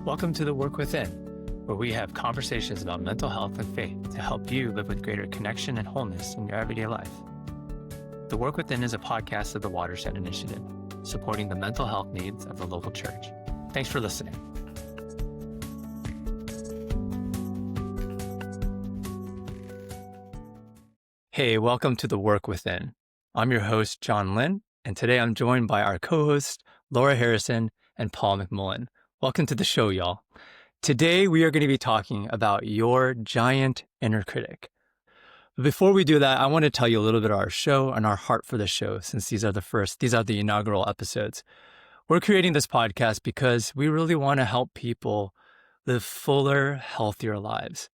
Welcome to The Work Within, where we have conversations about mental health and faith to help you live with greater connection and wholeness in your everyday life. The Work Within is a podcast of the Watershed Initiative, supporting the mental health needs of the local church. Thanks for listening. Hey, welcome to The Work Within. I'm your host, John Lin, and today I'm joined by our co-hosts, Laura Harrison and Paul McMullen. Welcome to the show, y'all. Today, we are going to be talking about your giant inner critic. But before we do that, I want to tell you a little bit of our show and our heart for the show, since these are the inaugural episodes. We're creating this podcast because we really want to help people live fuller, healthier lives.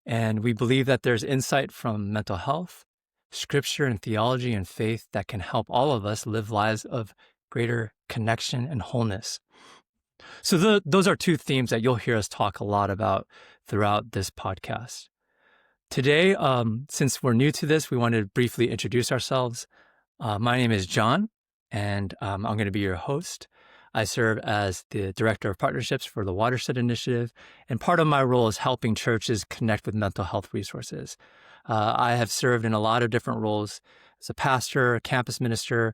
And we believe that there's insight from mental health, scripture and theology and faith that can help all of us live lives of greater connection and wholeness. So those are two themes that you'll hear us talk a lot about throughout this podcast. Today, since we're new to this, we want to briefly introduce ourselves. My name is John, and I'm going to be your host. I serve as the Director of Partnerships for the Watershed Initiative, and part of my role is helping churches connect with mental health resources. I have served in a lot of different roles as a pastor, a campus minister,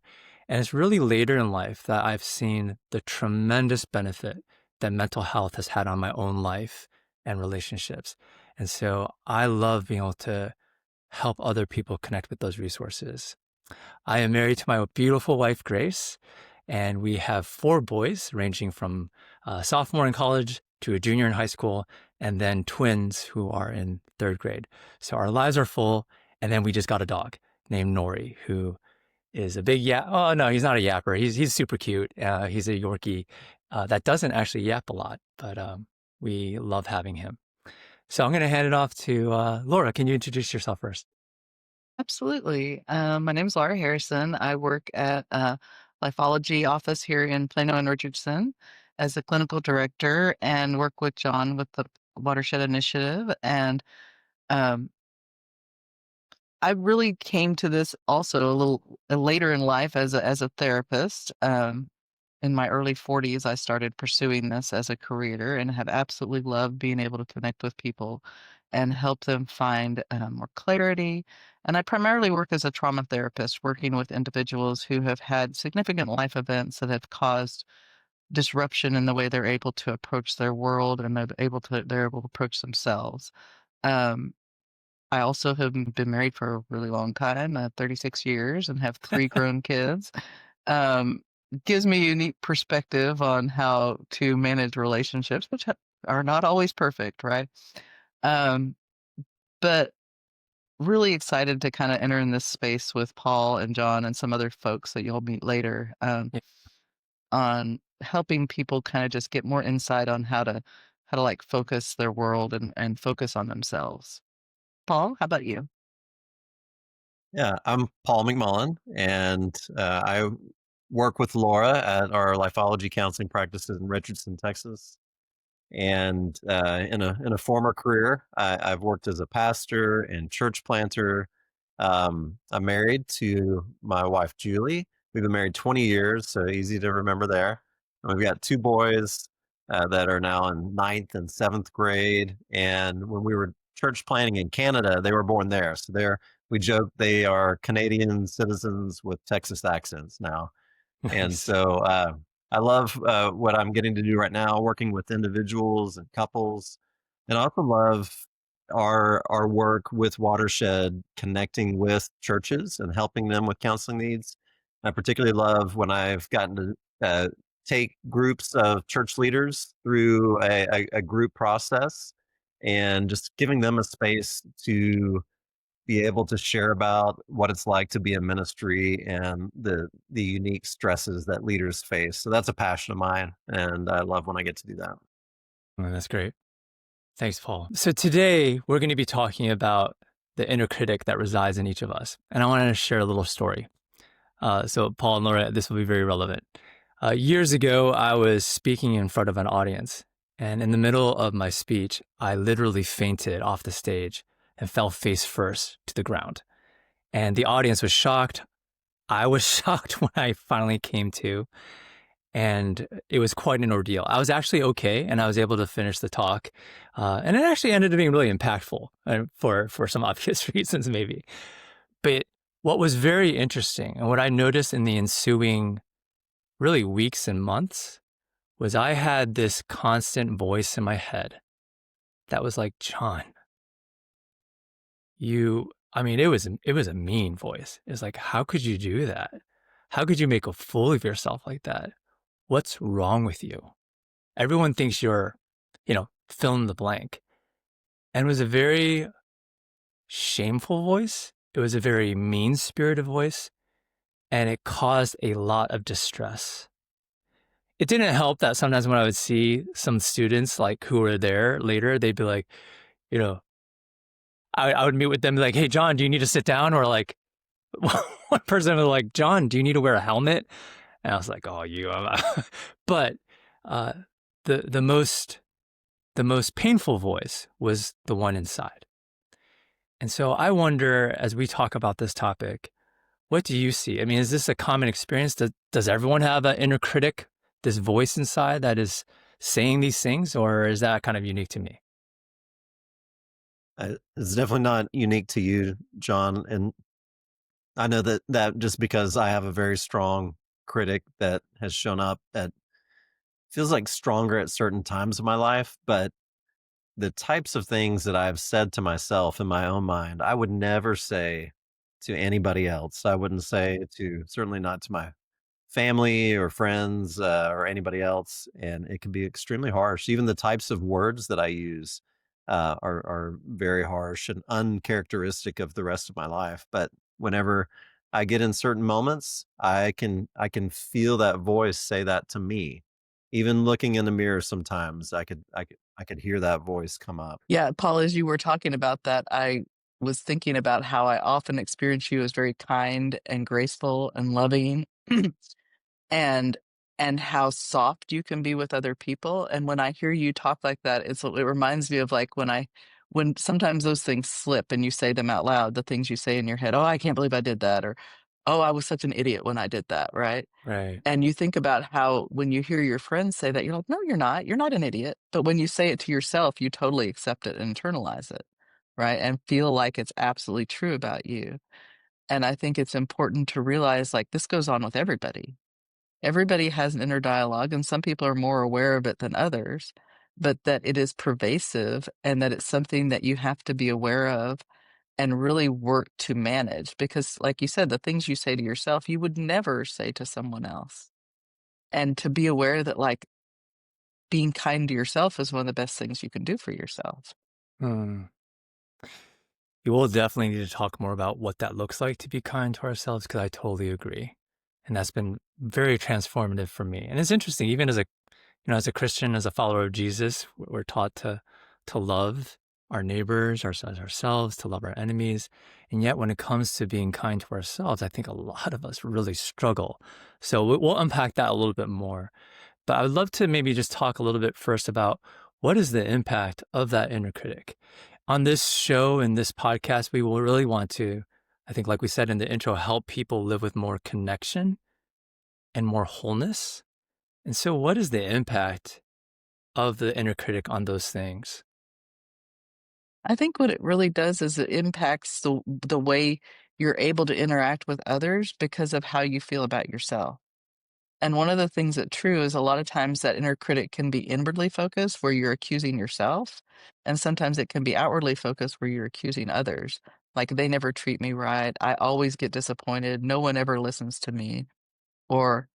and it's really later in life that I've seen the tremendous benefit that mental health has had on my own life and relationships. And so I love being able to help other people connect with those resources. I am married to my beautiful wife, Grace, and we have 4 boys ranging from a sophomore in college to a junior in high school, and then twins who are in 3rd grade. So our lives are full, and then we just got a dog named Nori, who is a big yap. Oh, no, he's not a yapper. He's super cute. He's a Yorkie that doesn't actually yap a lot, but we love having him. So I'm going to hand it off to Laura. Can you introduce yourself first? Absolutely. My name is Laura Harrison. I work at a lifology office here in Plano and Richardson as a clinical director and work with John with the Watershed Initiative. And um, I really came to this also a little later in life as a therapist. In my early 40s, I started pursuing this as a career and have absolutely loved being able to connect with people and help them find more clarity. And I primarily work as a trauma therapist, working with individuals who have had significant life events that have caused disruption in the way they're able to approach their world and they're able to approach themselves. Um, I also have been married for a really long time, 36 years, and have 3 grown kids. Um, Gives me a unique perspective on how to manage relationships, which are not always perfect, right? Um, but really excited to kind of enter in this space with Paul and John and some other folks that you'll meet later, Yeah. on helping people kind of just get more insight on how to like focus their world and focus on themselves. Paul, how about you? Yeah, I'm Paul McMullen, and I work with Laura at our lifology counseling practices in Richardson, Texas. And in a former career, I've worked as a pastor and church planter. I'm married to my wife Julie. We've been married 20 years, so easy to remember there. And we've got 2 boys that are now in 9th and 7th grade. And when we were church planting in Canada, they were born there. So we joke they are Canadian citizens with Texas accents now. And Nice. so I love what I'm getting to do right now, working with individuals and couples. And I also love our work with Watershed, connecting with churches and helping them with counseling needs. I particularly love when I've gotten to take groups of church leaders through a group process and just giving them a space to be able to share about what it's like to be in ministry and the unique stresses that leaders face. So that's a passion of mine, and I love when I get to do that. Oh, that's great. Thanks, Paul. So today we're going to be talking about the inner critic that resides in each of us. And I want to share a little story. So Paul and Laura, this will be very relevant. Years ago, I was speaking in front of an audience. And in the middle of my speech, I literally fainted off the stage and fell face first to the ground. And the audience was shocked. I was shocked when I finally came to. and it was quite an ordeal. I was actually okay, and I was able to finish the talk, and it actually ended up being really impactful for some obvious reasons, maybe. But what was very interesting, and what I noticed in the ensuing really weeks and months, was I had this constant voice in my head that was like, John, I mean, it was a mean voice. It's like, how could you do that? How could you make a fool of yourself like that? What's wrong with you? Everyone thinks you're, fill in the blank. And it was a very shameful voice. It was a very mean-spirited voice, and it caused a lot of distress. It didn't help that sometimes when I would see some students like who were there later, they'd be like, you know, I would meet with them like, hey, John, do you need to sit down? Or like one person was like, John, do you need to wear a helmet? And I was like, oh, but uh, the most painful voice was the one inside. And so I wonder, as we talk about this topic, what do you see? I mean, is this a common experience? Does everyone have an inner critic, this voice inside that is saying these things, or is that kind of unique to me? It's definitely not unique to you, John. And I know that just because I have a very strong critic that has shown up at feels like stronger at certain times of my life, but the types of things that I've said to myself in my own mind, I would never say to anybody else. I wouldn't say to certainly not to my family or friends or anybody else, and it can be extremely harsh. Even the types of words that I use are very harsh and uncharacteristic of the rest of my life. But whenever I get in certain moments, I can feel that voice say that to me. Even looking in the mirror, sometimes I could hear that voice come up. Yeah, Paul, as you were talking about that, I was thinking about how I often experience you as very kind and graceful and loving and and how soft you can be with other people. And when I hear you talk like that, it reminds me of like when sometimes those things slip and you say them out loud, the things you say in your head, oh, I can't believe I did that, or oh, I was such an idiot when I did that, right? Right. And you think about how when you hear your friends say that, you're like, no, you're not. You're not an idiot. But when you say it to yourself, you totally accept it and internalize it, right? And feel like it's absolutely true about you. And I think it's important to realize like this goes on with everybody. Everybody has an inner dialogue, and some people are more aware of it than others, but that it is pervasive and that it's something that you have to be aware of and really work to manage. Because, like you said, the things you say to yourself, you would never say to someone else. And to be aware that, like, being kind to yourself is one of the best things you can do for yourself. Hmm. You will definitely need to talk more about what that looks like to be kind to ourselves, because I totally agree. And that's been very transformative for me. And it's interesting, even as a Christian, as a follower of Jesus, we're taught to love our neighbors, ourselves, to love our enemies. And yet when it comes to being kind to ourselves, I think a lot of us really struggle. So we'll unpack that a little bit more. But I would love to maybe just talk a little bit first about what is the impact of that inner critic. On this show and this podcast, we will really want to, I think, like we said in the intro, help people live with more connection and more wholeness. And so, what is the impact of the inner critic on those things? I think what it really does is it impacts the way you're able to interact with others because of how you feel about yourself. And one of the things that's true is a lot of times that inner critic can be inwardly focused, where you're accusing yourself, and sometimes it can be outwardly focused, where you're accusing others. Like, they never treat me right. I always get disappointed. No one ever listens to me. Or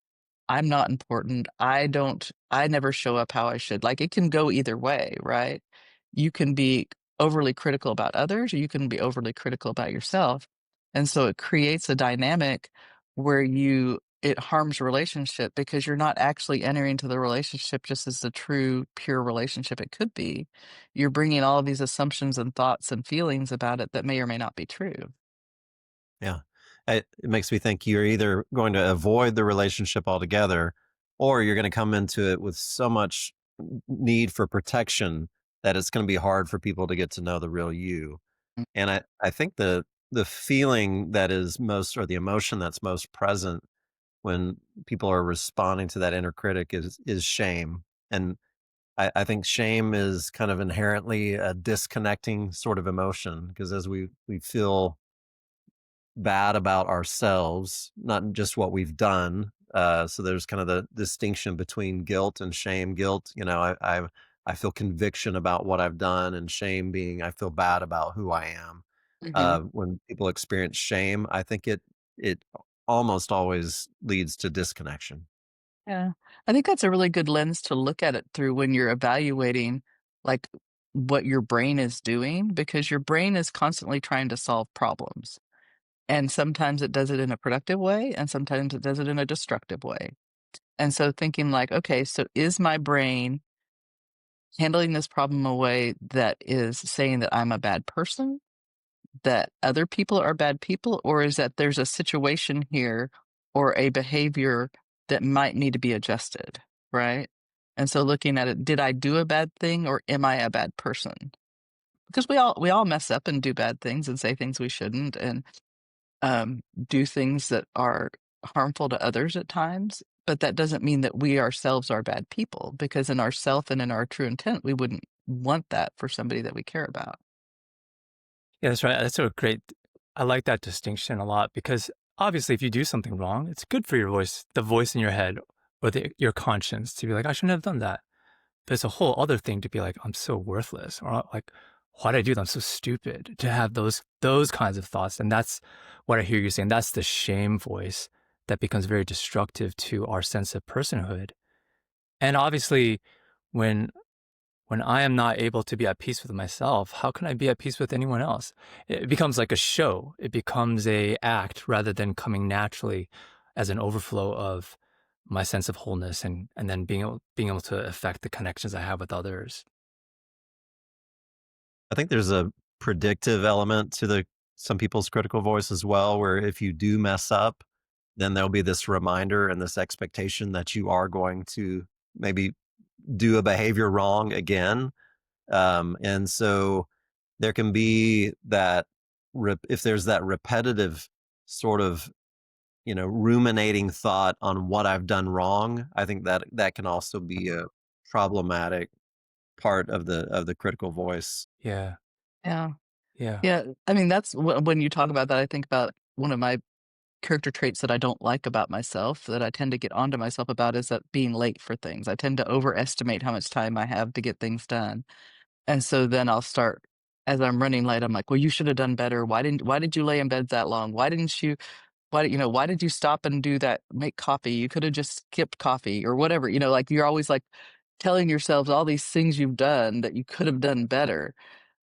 I'm not important. I never show up how I should. Like, it can go either way, right? You can be overly critical about others, or you can be overly critical about yourself. And so it creates a dynamic where it harms relationship because you're not actually entering into the relationship just as the true, pure relationship it could be. You're bringing all of these assumptions and thoughts and feelings about it that may or may not be true. Yeah. It makes me think you're either going to avoid the relationship altogether, or you're going to come into it with so much need for protection that it's going to be hard for people to get to know the real you. And I think the feeling that is most, or the emotion that's most present when people are responding to that inner critic is shame. And I think shame is kind of inherently a disconnecting sort of emotion because as we feel bad about ourselves, not just what we've done. So there's kind of the distinction between guilt and shame. Guilt, I feel conviction about what I've done, and shame being I feel bad about who I am. Hmm. When people experience shame, I think it almost always leads to disconnection. Yeah. I think that's a really good lens to look at it through when you're evaluating like what your brain is doing, because your brain is constantly trying to solve problems. And sometimes it does it in a productive way, and sometimes it does it in a destructive way. And so thinking like, okay, so is my brain handling this problem a way that is saying that I'm a bad person, that other people are bad people, or is that there's a situation here or a behavior that might need to be adjusted, right? And so looking at it, did I do a bad thing or am I a bad person? Because we all mess up and do bad things and say things we shouldn't, and do things that are harmful to others at times. But that doesn't mean that we ourselves are bad people, because in ourself and in our true intent, we wouldn't want that for somebody that we care about. Yeah, that's right. That's a great. I like that distinction a lot because obviously, if you do something wrong, it's good for your voice, the voice in your head, or your conscience to be like, I shouldn't have done that. But it's a whole other thing to be like, I'm so worthless, or like, why did I do that? I'm so stupid. To have those kinds of thoughts, and that's what I hear you saying. That's the shame voice that becomes very destructive to our sense of personhood. And obviously, when when I am not able to be at peace with myself, how can I be at peace with anyone else? It becomes like a show. It becomes a act rather than coming naturally as an overflow of my sense of wholeness and then being able to affect the connections I have with others. I think there's a predictive element to the some people's critical voice as well, where if you do mess up, then there'll be this reminder and this expectation that you are going to maybe do a behavior wrong again. And so there can be that if there's that repetitive sort of ruminating thought on what I've done wrong, I think that that can also be a problematic part of the critical voice. Yeah. Yeah. Yeah. Yeah, I mean, that's when you talk about that, I think about one of my character traits that I don't like about myself, that I tend to get onto myself about, is that being late for things. I tend to overestimate how much time I have to get things done. And so then I'll start as I'm running late, I'm like, "Well, you should have done better. Why did you lay in bed that long? Why did you stop and do that, make coffee? You could have just skipped coffee," or whatever, like, you're always, like, telling yourselves all these things you've done that you could have done better.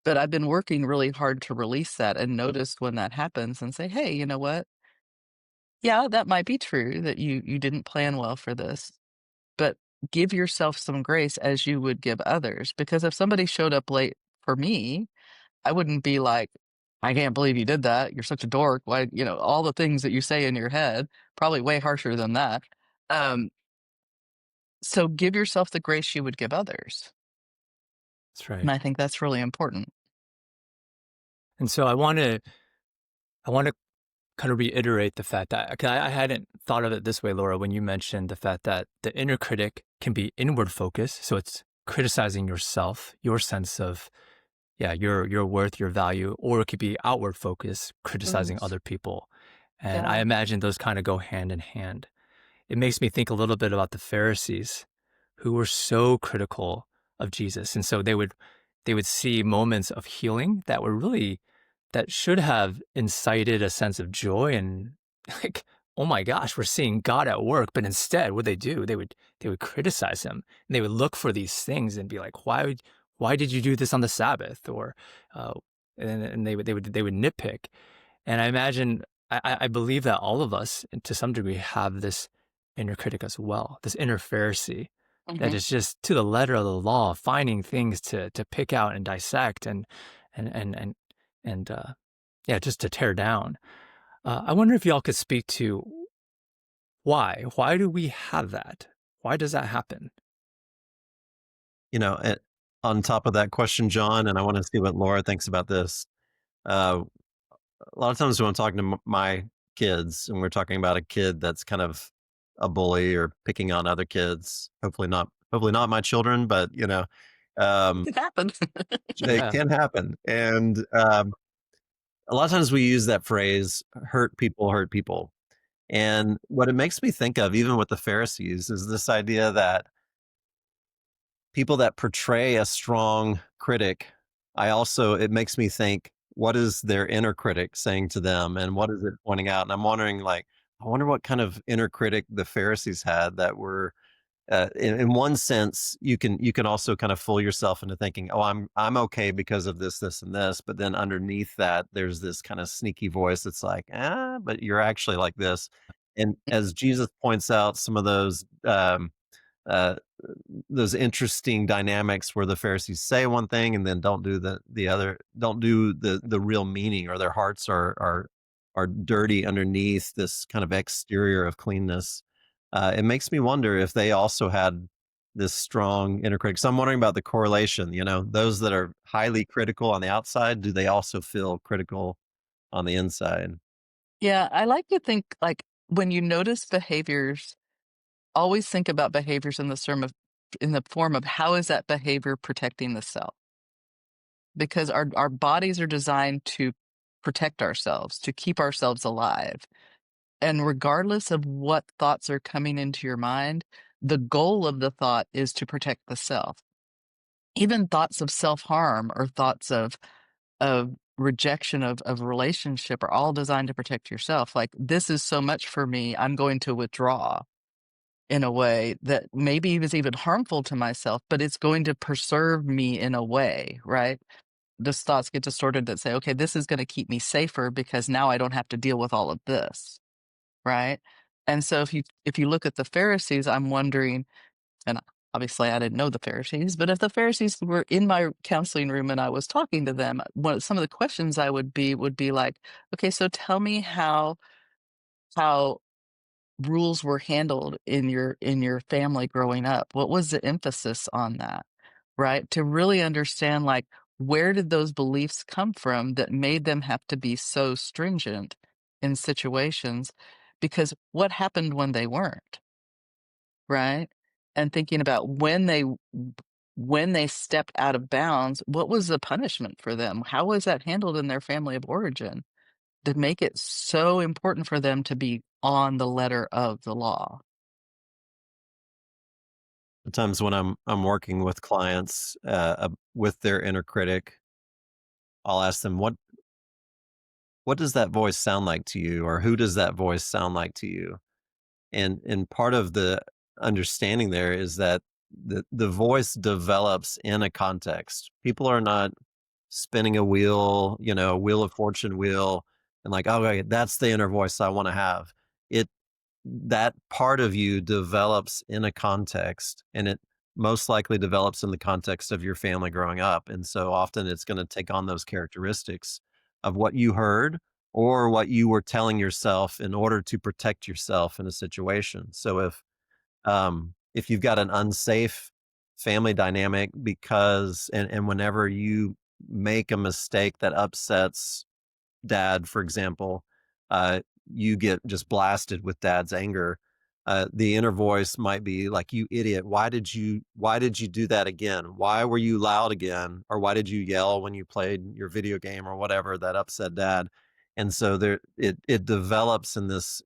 But I've been working really hard to release that and notice when that happens and say, "Hey, you know what? Yeah, that might be true that you didn't plan well for this, but give yourself some grace as you would give others." Because if somebody showed up late for me, I wouldn't be like, "I can't believe you did that. You're such a dork. Why," all the things that you say in your head, probably way harsher than that. Um, so give yourself the grace you would give others. That's And right. I think that's really important. And so I want to kind of reiterate the fact that 'cause I hadn't thought of it this way, Laura, when you mentioned the fact that the inner critic can be inward focused. So it's criticizing yourself, your sense of, yeah, your worth, your value, or it could be outward focused, criticizing Yes. other people. And I Yeah. imagine those kind of go hand in hand. It makes me think a little bit about the Pharisees who were so critical of Jesus. And so they would see moments of healing that were really that should have incited a sense of joy and like, oh my gosh, we're seeing God at work. But instead, what they do, they would criticize him and they would look for these things and be like, why did you do this on the Sabbath? Or uh, and they would nitpick. And I imagine I believe that all of us to some degree have this inner critic as well, this inner Pharisee that Mhm. is just to the letter of the law, finding things to pick out and dissect and and and and yeah, just to tear down. I wonder if y'all could speak to why. Why do we have that? Why does that happen? You know, on top of that question, John, and I want to see what Laura thinks about this. Uh, a lot of times when I'm talking to my kids, and we're talking about a kid that's kind of a bully or picking on other kids. Hopefully not my children, but um, It happened. they Yeah. can happen. And a lot of times we use that phrase, hurt people hurt people. And what it makes me think of, even with the Pharisees, is this idea that people that portray a strong critic, it makes me think, what is their inner critic saying to them and what is it pointing out? And I'm wondering, like, I wonder what kind of inner critic the Pharisees had that were in one sense, you can also kind of fool yourself into thinking, "Oh, I'm okay because of this, and this." But then underneath that, there's this kind of sneaky voice that's like, "Ah, but you're actually like this." And as Jesus points out, some of uh, those interesting dynamics where the Pharisees say one thing and then don't do the other, don't do the real meaning, or their hearts are dirty underneath this kind of exterior of cleanness. It makes me wonder if they also had this strong inner critic. So I'm wondering about the correlation. Those that are highly critical on the outside, do they also feel critical on the inside? Yeah, I like to think, like, when you notice behaviors, always think about behaviors in the form of how is that behavior protecting the self? Because our bodies are designed to protect ourselves, to keep ourselves alive. And regardless of what thoughts are coming into your mind, the goal of the thought is to protect the self. Even thoughts of self-harm or thoughts of rejection of relationship are all designed to protect yourself. Like, this is so much for me, I'm going to withdraw in a way that maybe was even harmful to myself, but it's going to preserve me in a way, right? Those thoughts get distorted that say, okay, this is going to keep me safer because now I don't have to deal with all of this, right? And so if you look at the Pharisees, I'm wondering, and obviously I didn't know the Pharisees, but if the Pharisees were in my counseling room and I was talking to them, some of the questions I would be like, okay, so tell me how rules were handled in your family growing up. What was the emphasis on that, right? To really understand, like, where did those beliefs come from that made them have to be so stringent in situations? Because what happened when they weren't, right? And thinking about when they stepped out of bounds, what was the punishment for them? How was that handled in their family of origin to make it so important for them to be on the letter of the law? Sometimes when I'm working with clients with their inner critic, I'll ask them, what does that voice sound like to you, or who does that voice sound like to you? And part of the understanding there is that the voice develops in a context. People are not spinning a wheel, a wheel of fortune wheel, and like, oh, okay, that's the inner voice I want to have. It That part of you develops in a context, and it most likely develops in the context of your family growing up. And so often it's going to take on those characteristics of what you heard or what you were telling yourself in order to protect yourself in a situation. So if you've got an unsafe family dynamic, and whenever you make a mistake that upsets dad, for example, you get just blasted with dad's anger. The inner voice might be like, "You idiot! Why did you do that again? Why were you loud again? Or why did you yell when you played your video game or whatever that upset dad?" And so it develops in this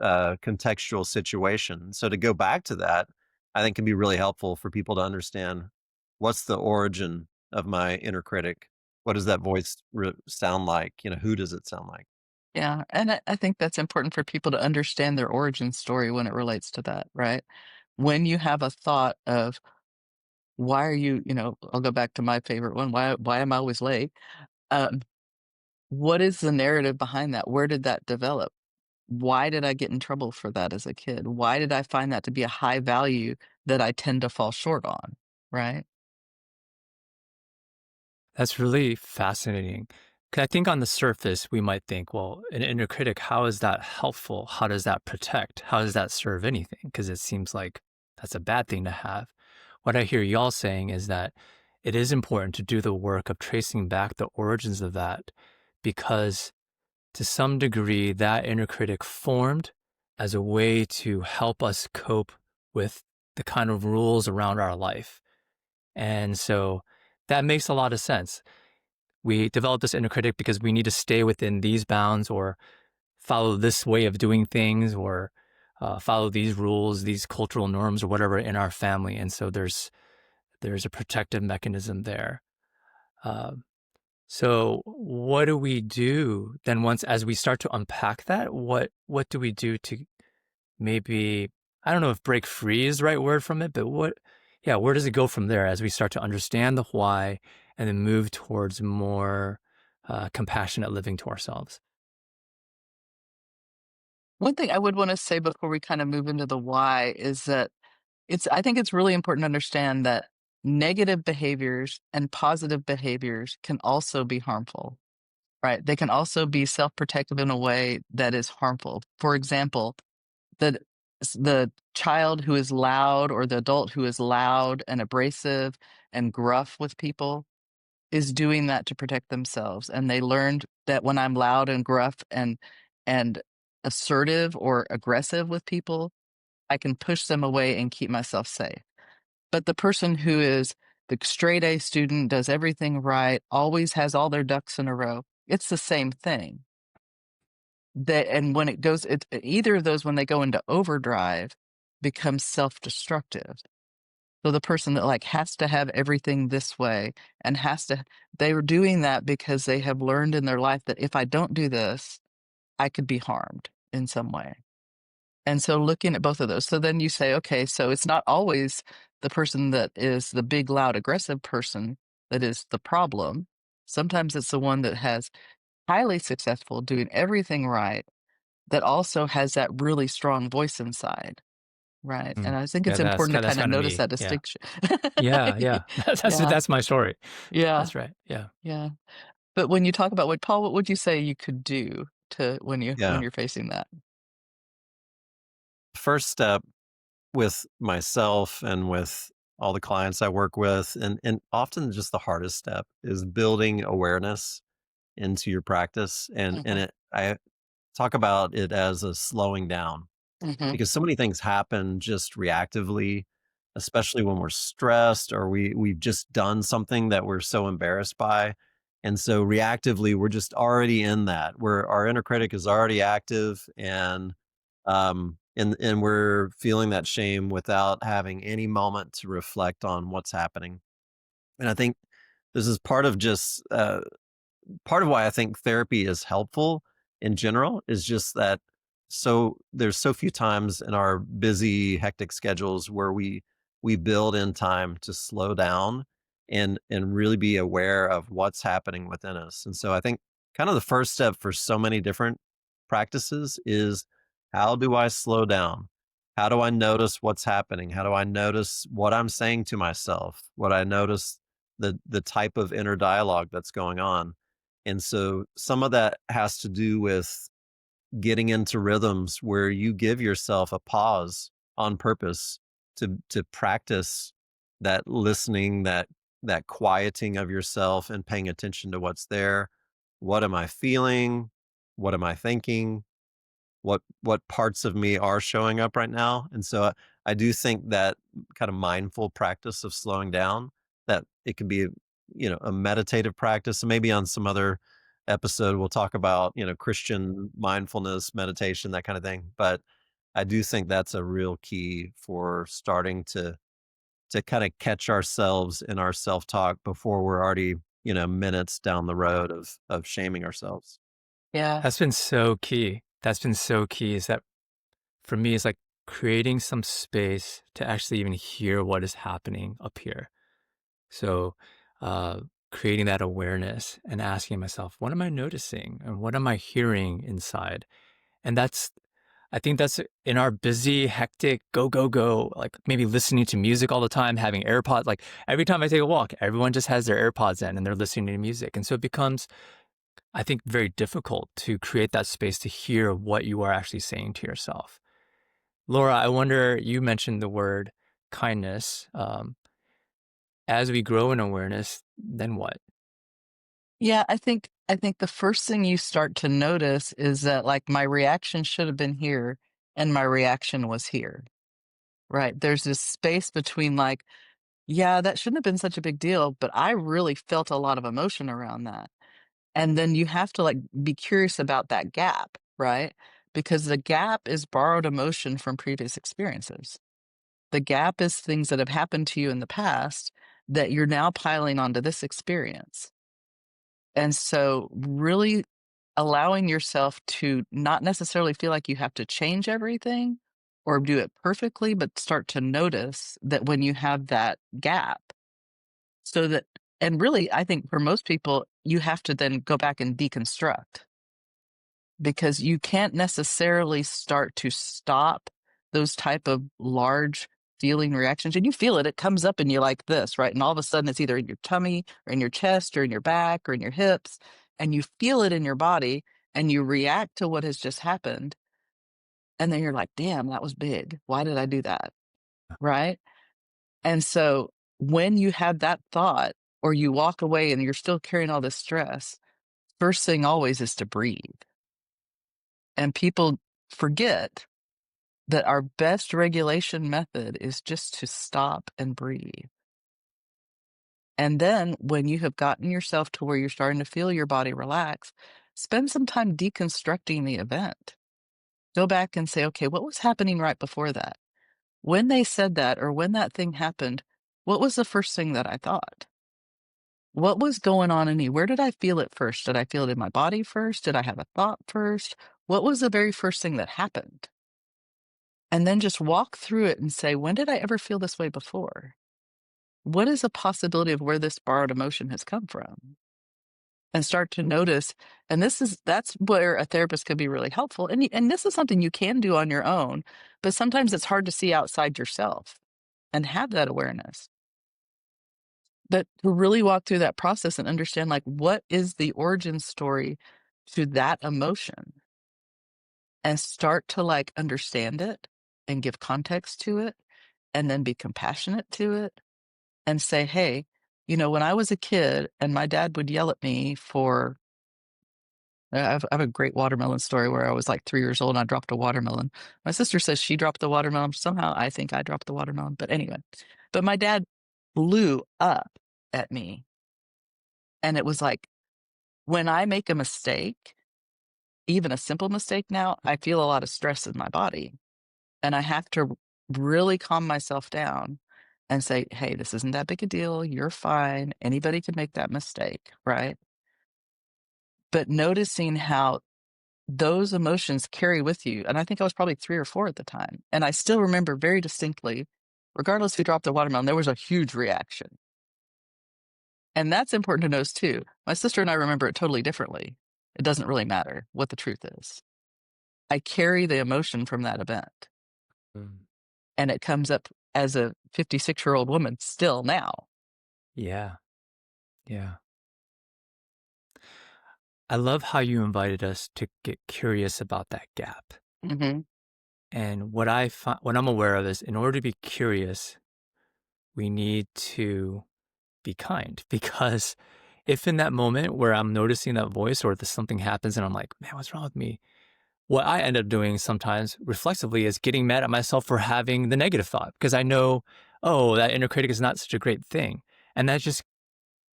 contextual situation. So to go back to that, I think can be really helpful for people to understand what's the origin of my inner critic. What does that voice sound like? Who does it sound like? Yeah, and I think that's important for people to understand their origin story when it relates to that, right? When you have a thought of, "Why are I'll go back to my favorite one, "Why am I always late?" Um, what is the narrative behind that? Where did that develop? Why did I get in trouble for that as a kid? Why did I find that to be a high value that I tend to fall short on, right? That's really fascinating. 'Cause I think on the surface, we might think, well, an inner critic, how is that helpful? How does that protect? How does that serve anything? Because it seems like that's a bad thing to have. What I hear y'all saying is that it is important to do the work of tracing back the origins of that because to some degree, that inner critic formed as a way to help us cope with the kind of rules around our life. And so that makes a lot of sense. We develop this inner critic because we need to stay within these bounds or follow this way of doing things or follow these rules, these cultural norms or whatever in our family. And so there's a protective mechanism there. So what do we do then once as we start to unpack that? What do we do to maybe, I don't know if break free is the right word from it, but where does it go from there as we start to understand the why and then move towards more compassionate living to ourselves? One thing I would want to say before we kind of move into the why is that I think it's really important to understand that negative behaviors and positive behaviors can also be harmful, right? They can also be self-protective in a way that is harmful. For example, the the child who is loud or the adult who is loud and abrasive and gruff with people is doing that to protect themselves. And they learned that when I'm loud and gruff and assertive or aggressive with people, I can push them away and keep myself safe. But the person who is the straight A student, does everything right, always has all their ducks in a row, it's the same thing. And when it goes, either of those, when they go into overdrive, becomes self-destructive. So the person that like has to have everything this way and they were doing that because they have learned in their life that if I don't do this, I could be harmed in some way. And so looking at both of those, so then you say, okay, so it's not always the person that is the big, loud, aggressive person that is the problem. Sometimes it's the one that has highly successful, doing everything right, that also has that really strong voice inside, right? And Mm. I think Yeah, it's important to that's kind of kind of notice me. that Yeah. distinction. Yeah. Yeah, That's my story. yeah, That's right. Yeah. yeah. But when you talk about Paul, what would you say you could do to when Yeah. you're facing that? First step with myself and with all the clients I work with, and often just the hardest step is building awareness into your practice. And Mhm, I talk about it as a slowing down mhm, because so many things happen just reactively, especially when we're stressed or we've just done something that we're so embarrassed by. And so reactively, we're just already in that. Where our inner critic is already active and we're feeling that shame without having any moment to reflect on what's happening. And I think this is part of why I think therapy is helpful in general is just that there's so few times in our busy, hectic schedules where we build in time to slow down and really be aware of what's happening within us. And so I think kind of the first step for so many different practices is how do I slow down? How do I notice what's happening? How do I notice what I'm saying to myself? What I notice the type of inner dialogue that's going on. And so some of that has to do with getting into rhythms where you give yourself a pause on purpose to practice that listening, that quieting of yourself and paying attention to what's there. What am I feeling? What am I thinking? What parts of me are showing up right now? And so I do think that kind of mindful practice of slowing down, that it can be, a meditative practice. And maybe on some other episode, we'll talk about, Christian mindfulness, meditation, that kind of thing. But I do think that's a real key for starting to kind of catch ourselves in our self-talk before we're already, minutes down the road of shaming ourselves. yeah, That's been so key. That's been so key is that for me, it's like creating some space to actually even hear what is happening up here. So, creating that awareness and asking myself, what am I noticing and what am I hearing inside? And I think that's in our busy, hectic, go, go, go, like maybe listening to music all the time, having AirPods. Like every time I take a walk, everyone just has their AirPods in and they're listening to music. And so it becomes, I think, very difficult to create that space to hear what you are actually saying to yourself. Laura, I wonder, you mentioned the word kindness. As we grow in awareness, then what? yeah. I think the first thing you start to notice is that like my reaction should have been here, and my reaction was here, right? There's this space between like, yeah, that shouldn't have been such a big deal, but I really felt a lot of emotion around that. And then you have to like be curious about that gap, right? Because the gap is borrowed emotion from previous experiences. The gap is things that have happened to you in the past that you're now piling onto this experience. And so, really allowing yourself to not necessarily feel like you have to change everything or do it perfectly, but start to notice that when you have that gap, so that, and really, I think for most people, you have to then go back and deconstruct because you can't necessarily start to stop those type of large feeling reactions. And you feel it, it comes up and you're like this, right? And all of a sudden it's either in your tummy or in your chest or in your back or in your hips, and you feel it in your body and you react to what has just happened. And then you're like, damn, that was big. Why did I do that? Right. And so when you have that thought or you walk away and you're still carrying all this stress, first thing always is to breathe. And people forget that our best regulation method is just to stop and breathe. And then when you have gotten yourself to where you're starting to feel your body relax, spend some time deconstructing the event. Go back and say, okay, what was happening right before that? When they said that or when that thing happened, what was the first thing that I thought? What was going on in me? Where did I feel it first? Did I feel it in my body first? Did I have a thought first? What was the very first thing that happened? And then just walk through it and say, when did I ever feel this way before? What is a possibility of where this borrowed emotion has come from? And start to notice. And that's where a therapist could be really helpful. And this is something you can do on your own, but sometimes it's hard to see outside yourself and have that awareness. But to really walk through that process and understand, like, what is the origin story to that emotion? And start to like understand it and give context to it and then be compassionate to it and say, hey, when I was a kid and my dad would yell at me for, I have a great watermelon story where I was like 3 years old and I dropped a watermelon. My sister says she dropped the watermelon. Somehow I think I dropped the watermelon. But anyway, but my dad blew up at me. And it was like, when I make a mistake, even a simple mistake now, I feel a lot of stress in my body. And I have to really calm myself down and say, hey, this isn't that big a deal. You're fine. Anybody can make that mistake, right? But noticing how those emotions carry with you. And I think I was probably 3 or 4 at the time. And I still remember very distinctly, regardless who dropped the watermelon, there was a huge reaction. And that's important to notice too. My sister and I remember it totally differently. It doesn't really matter what the truth is. I carry the emotion from that event. Mm. And it comes up as a 56-year-old woman still now. Yeah. Yeah. I love how you invited us to get curious about that gap. Mm-hmm. And what I'm aware of is, in order to be curious, we need to be kind. Because if in that moment where I'm noticing that voice or something happens and I'm like, man, what's wrong with me? What I end up doing sometimes reflexively is getting mad at myself for having the negative thought, because I know, oh, that inner critic is not such a great thing. And that just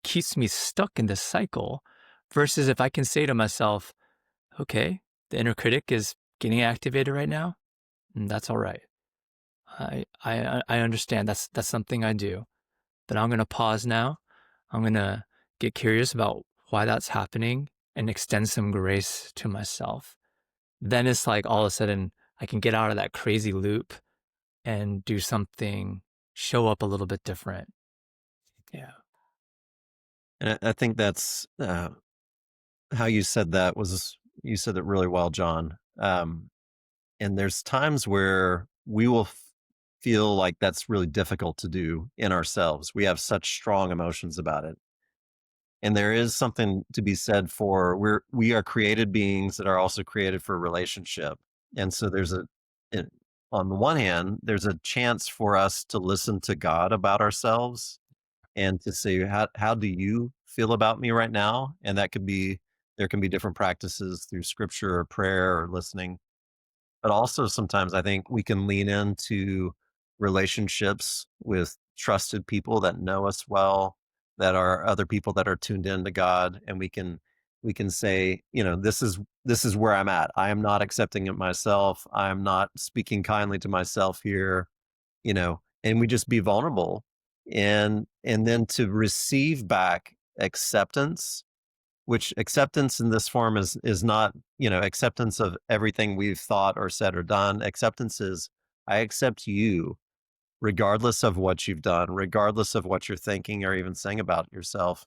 keeps me stuck in this cycle. Versus if I can say to myself, okay, the inner critic is getting activated right now, and that's all right. I understand that's something I do, but I'm going to pause now. I'm going to get curious about why that's happening and extend some grace to myself. Then it's like all of a sudden I can get out of that crazy loop and do something, show up a little bit different. Yeah. And I think that's how you said that you said it really well, John. And there's times where we will feel like that's really difficult to do in ourselves. We have such strong emotions about it. And there is something to be said for we are created beings that are also created for relationship. And so on the one hand, there's a chance for us to listen to God about ourselves and to say, how do you feel about me right now? And there can be different practices through scripture or prayer or listening. but also sometimes I think we can lean into relationships with trusted people that know us well, that are other people that are tuned in to God, and we can say, this is where I'm at. I am not accepting it myself. I am not speaking kindly to myself here, and we just be vulnerable, and then to receive back acceptance, which acceptance in this form is not, acceptance of everything we've thought or said or done. Acceptance is, I accept you regardless of what you've done, regardless of what you're thinking or even saying about yourself.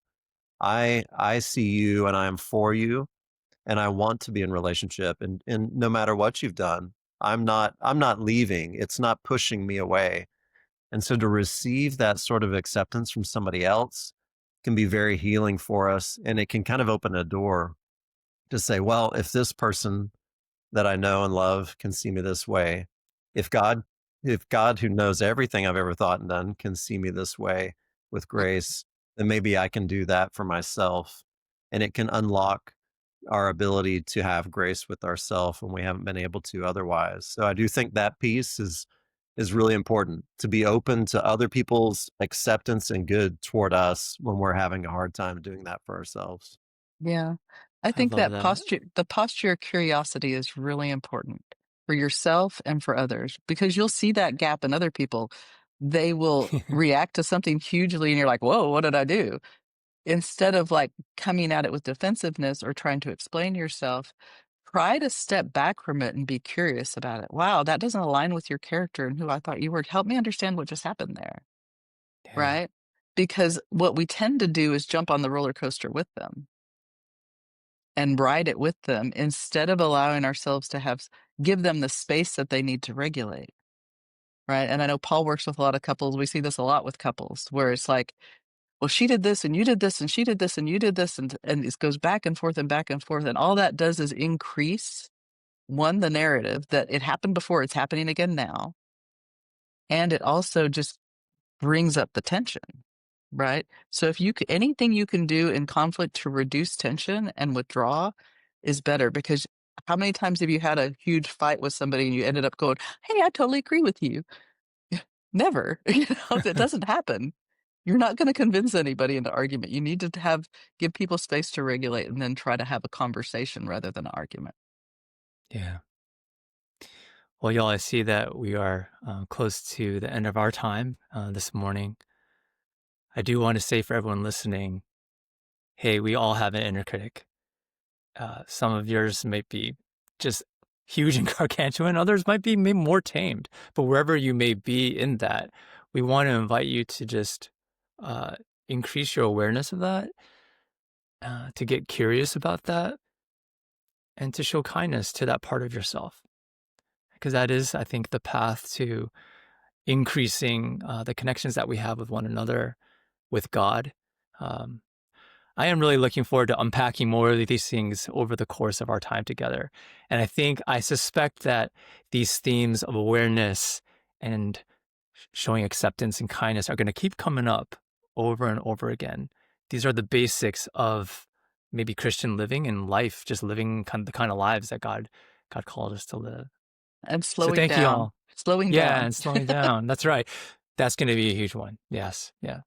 I see you and I am for you, and I want to be in relationship, and no matter what you've done, I'm not leaving. It's not pushing me away. And so to receive that sort of acceptance from somebody else can be very healing for us, and it can kind of open a door to say, well, if this person that I know and love can see me this way, if God if God who knows everything I've ever thought and done can see me this way with grace, then maybe I can do that for myself. And it can unlock our ability to have grace with ourselves when we haven't been able to otherwise. So I do think that piece is really important, to be open to other people's acceptance and good toward us when we're having a hard time doing that for ourselves. Yeah. I I think love that that. the posture of curiosity is really important for yourself and for others, because you'll see that gap in other people. They will react to something hugely and you're like, whoa, what did I do? Instead of like coming at it with defensiveness or trying to explain yourself, try to step back from it and be curious about it. Wow, that doesn't align with your character and who I thought you were. Help me understand what just happened there. Yeah. Right? Because what we tend to do is jump on the roller coaster with them and ride it with them instead of allowing ourselves to give them the space that they need to regulate. Right? And I know Paul works with a lot of couples. We see this a lot with couples where it's like, well, she did this and you did this and she did this and you did this, and it goes back and forth and back and forth, and all that does is increase, one, the narrative that it happened before, it's happening again now, and it also just brings up the tension, right? So if anything you can do in conflict to reduce tension and withdraw is better, because how many times have you had a huge fight with somebody and you ended up going, hey, I totally agree with you? Never. That doesn't happen. You're not going to convince anybody into argument. You need to give people space to regulate and then try to have a conversation rather than an argument. Yeah. Well, y'all, I see that we are close to the end of our time this morning. I do want to say for everyone listening, hey, we all have an inner critic. Some of yours might be just huge and gargantuan. Others might be maybe more tamed. But wherever you may be in that, we want to invite you to just increase your awareness of that, to get curious about that, and to show kindness to that part of yourself. Because that is, I think, the path to increasing the connections that we have with one another, with God. I am really looking forward to unpacking more of these things over the course of our time together. And I suspect that these themes of awareness and showing acceptance and kindness are going to keep coming up over and over again. These are the basics of maybe Christian living and life, just living the kind of lives that God called us to live. And So slowing thank you down. all. Slowing Yeah, down. and slowing down. That's right. That's going to be a huge one. Yes. Yeah.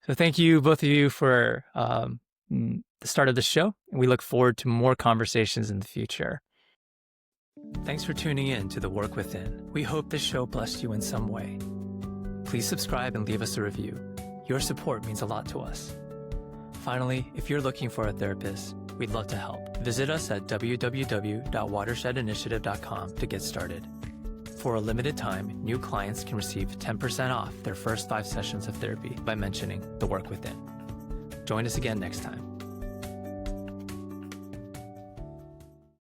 So thank you, both of you, for the start of the show. And we look forward to more conversations in the future. Thanks for tuning in to The Work Within. We hope this show blessed you in some way. Please subscribe and leave us a review. Your support means a lot to us. Finally, if you're looking for a therapist, we'd love to help. Visit us at www.watershedinitiative.com to get started. For a limited time, new clients can receive 10% off their first 5 sessions of therapy by mentioning The Work Within. Join us again next time.